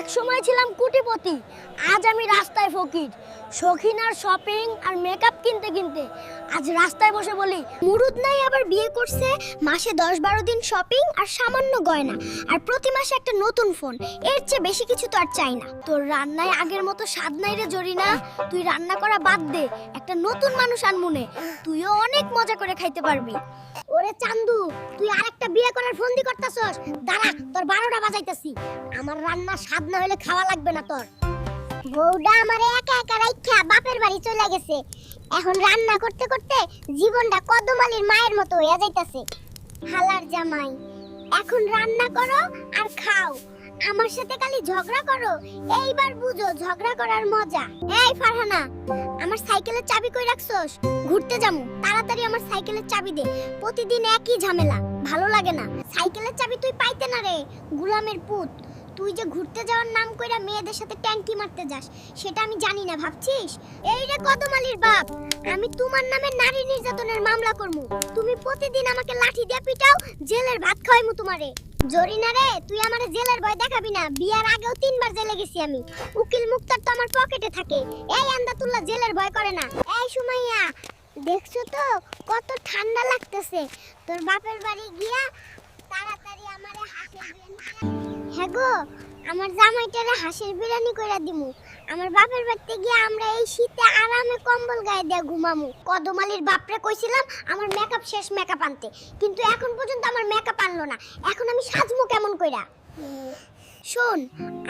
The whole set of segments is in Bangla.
এক সময় ছিলাম কোটিপতি, আজ আমি রাস্তায় ফকির। শৌখিন আর শপিং আর মেকআপ কিনতে কিনতে আজ রাস্তায় বসে বলি মুরুদ নাই আবার বিয়ে করছে, মাসে 10-12 দিন শপিং আর সামান্য গয়না আর প্রতি মাসে একটা নতুন ফোন। এর চেয়ে বেশি কিছু তো আর চাই না। তোর রান্নায় আগের মতো স্বাদ নাই রে জরিনা, তুই রান্না করা বাদ দে, একটা নতুন মানুষ আনমুনে, তুইও অনেক মজা করে খাইতে পারবি। ওরে চান্দু, তুই আরেকটা বিয়ে করার ফন্দি করতেছস? দাঁড়া, তোর 12টা বাজাইতেছি। আমার রান্না স্বাদ না হলে খাওয়া লাগবে না তোর। বউডা আমারে একা একা রাইখা বাপের বাড়ি চলে গেছে, এখন রান্না করতে করতে জীবনটা কদমালির মায়ের মতো হয়ে যাইতাছে। হালার জামাই, এখন রান্না করো আর খাও, আমার সাথে খালি ঝগড়া করো। এইবার বুঝো ঝগড়া করার মজা। এই ফারহানা, আমার সাইকেলের চাবি কই রাখছস? ঘুরতে যামু, তাড়াতাড়ি আমার সাইকেলের চাবি দে। প্রতিদিন একই ঝামেলা, ভালো লাগে না। সাইকেলের চাবি তুই পাইতে না রে, গোলামের পুত। তুই যে ঘুরতে যাওয়ার নাম কইরা মেয়েদের সাথে ট্যাঙ্কি মারতে যাস, সেটা আমি জানি না ভাবছিস? এই রে কদমালির বাপ, আমি তোমার নামে নারী নির্যাতনের মামলা করমু। তুমি প্রতিদিন আমাকে লাঠি দিয়ে পিটাও, জেলের ভাত খাওয়াইমু তোমারে। জরিনা রে, তুই আমারে জেলের ভয় দেখাবি না। বিয়ার আগেও 3বার জেলে গেছি আমি। উকিল মুক্তার তো আমার পকেটে থাকে। এই আন্দাতুল্লাহ জেলের ভয় করে না। এই সুমাইয়া, দেখছো তো কত ঠান্ডা লাগতেছে। তোর বাপের বাড়ি গিয়া তাড়াতাড়ি আমারে হাঁসের বিরিয়ানি। হ্যাঁ গো, আমার জামাইটারে হাঁসের বিরিয়ানি কইরা দিমু। আমার বাপের বাড়িতে গিয়া আমরা এই শীতে আরামে কম্বল গায়ে দিয়ে ঘুমামু। কদমালির বাপরে কইছিলাম আমার মেকআপ শেষ, মেকআপ আনতে, কিন্তু এখন পর্যন্ত আমার মেকআপ আনলো না। এখন আমি সাজমু কেমন কইরা? শোন,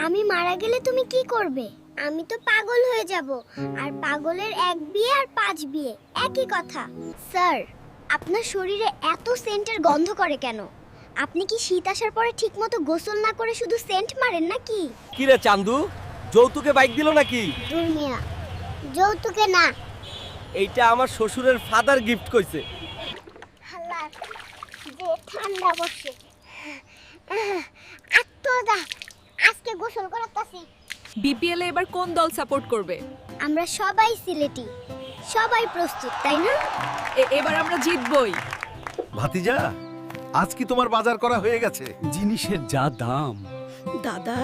আমি মারা গেলে তুমি কি করবে? আমি তো পাগল হয়ে যাব, আর পাগলের 1 বিয়ে আর 5 বিয়ে একই কথা। স্যার, আপনার শরীরে এত সেন্টের গন্ধ করে কেন? আপনি কি শীত আসার পরে ঠিকমতো গোসল না করে শুধু সেন্ট মারেন নাকি? কি রে চান্দু, যৌতুকে বাইক দিল নাকি? দুনিয়া যৌতুকে না, এইটা আমার শ্বশুরের ফাদার গিফট কইছে। হাল্লা যে ঠান্ডা বসে। আত্মদা, আজকে গোসল করাতাছি। বিপিএল এ এবার কোন দল সাপোর্ট করবে? আমরা সবাই সিলেটি, সবাই প্রস্তুত, তাই না? এবার আমরা জিতবই। ভাতিজা, আজ কি তোমার বাজার করা হয়ে গেছে? জিনিসের যা দাম। দাদা,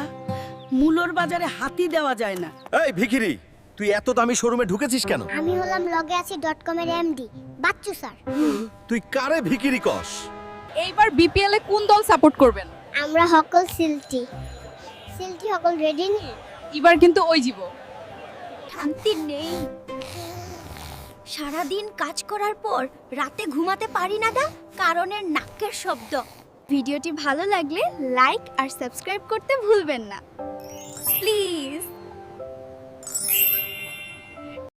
মূলর বাজারে হাতি দেওয়া যায় না। এই ভিখিরি, তুই এত দামি শোরুমে ঢুকেছিস কেন? আমি হলাম লগে আছি .com এর এমডি বাচ্চু স্যার। তুই কারে ভিখিরি কস? এইবার বিপিএল এ কোন দল সাপোর্ট করবেন? আমরা সকল সিলটি সকল রেডি নি? এবার কিন্তু ওই জীব। শান্তি নেই, সারাদিন কাজ করার পর রাতে ঘুমাতে পারি না দা, কারণের নাকের শব্দ। ভিডিওটি ভালো লাগলে লাইক আর সাবস্ক্রাইব করতে ভুলবেন না।